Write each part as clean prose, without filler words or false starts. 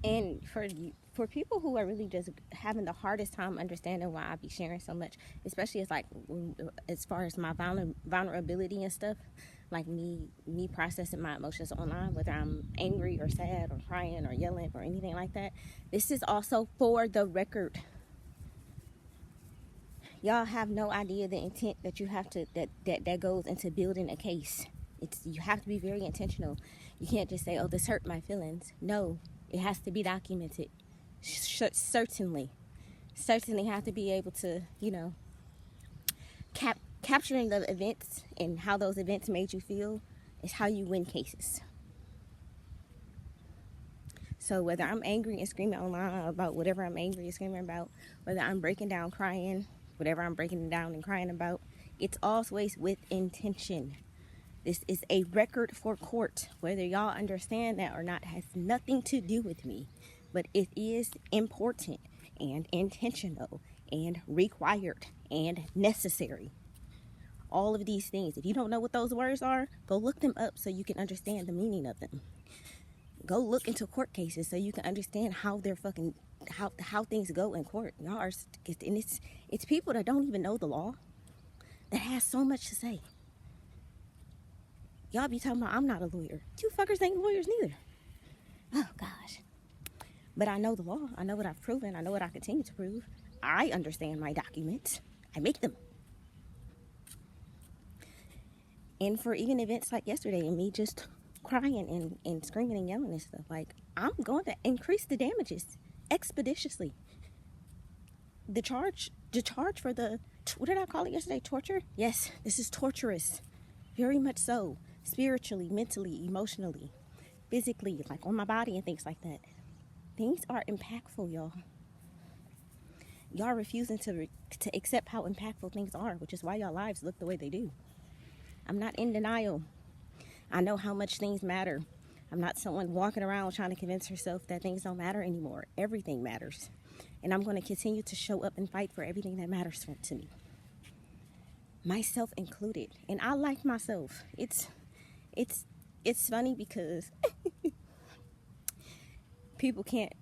And for people who are really just having the hardest time understanding why I be sharing so much, especially as far as my vulnerability and stuff, like me processing my emotions online, whether I'm angry or sad or crying or yelling or anything like that. This is also for the record. Y'all have no idea the intent that you have to that goes into building a case. You have to be very intentional. You can't just say, "Oh, this hurt my feelings." No, it has to be documented. Certainly have to be able to, capturing the events and how those events made you feel is how you win cases. So whether I'm angry and screaming online about whatever I'm angry and screaming about, whether I'm breaking down crying, whatever I'm breaking down and crying about, it's always with intention. This is a record for court. Whether y'all understand that or not has nothing to do with me, but it is important and intentional and required and necessary. All of these things. If you don't know what those words are, go look them up so you can understand the meaning of them. Go look into court cases so you can understand how they're how things go in court. Y'all are, and it's people that don't even know the law that has so much to say. Y'all be talking about, I'm not a lawyer. You fuckers ain't lawyers neither. Oh, gosh. But I know the law. I know what I've proven. I know what I continue to prove. I understand my documents. I make them. And for even events like yesterday and me just crying and screaming and yelling and stuff, like, I'm going to increase the damages expeditiously. The charge for what did I call it yesterday? Torture? Yes, this is torturous. Very much so. Spiritually, mentally, emotionally, physically, like on my body and things like that. Things are impactful, y'all. Y'all refusing to accept how impactful things are, which is why y'all lives look the way they do. I'm not in denial. I know how much things matter. I'm not someone walking around trying to convince herself that things don't matter anymore. Everything matters. And I'm going to continue to show up and fight for everything that matters to me. Myself included. And I like myself. It's funny because people can't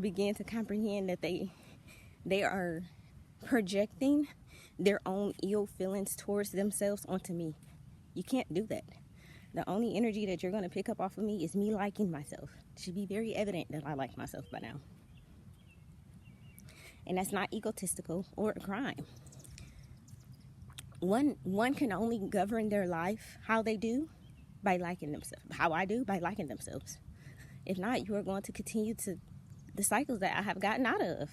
begin to comprehend that they are projecting their own ill feelings towards themselves onto me. You can't do that. The only energy that you're going to pick up off of me is me liking myself. It should be very evident that I like myself by now. And that's not egotistical or a crime. One can only govern their life how they do by liking themselves. How I do, by liking themselves. If not, you are going to continue to the cycles that I have gotten out of.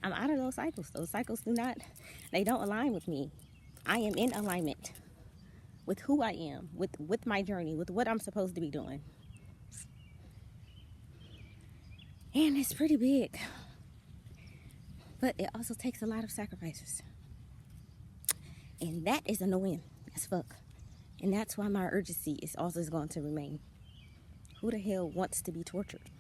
I'm out of those cycles. Those cycles they don't align with me. I am in alignment with who I am, with my journey, with what I'm supposed to be doing. And it's pretty big. But it also takes a lot of sacrifices. And that is annoying as fuck. And that's why my urgency is also going to remain. Who the hell wants to be tortured?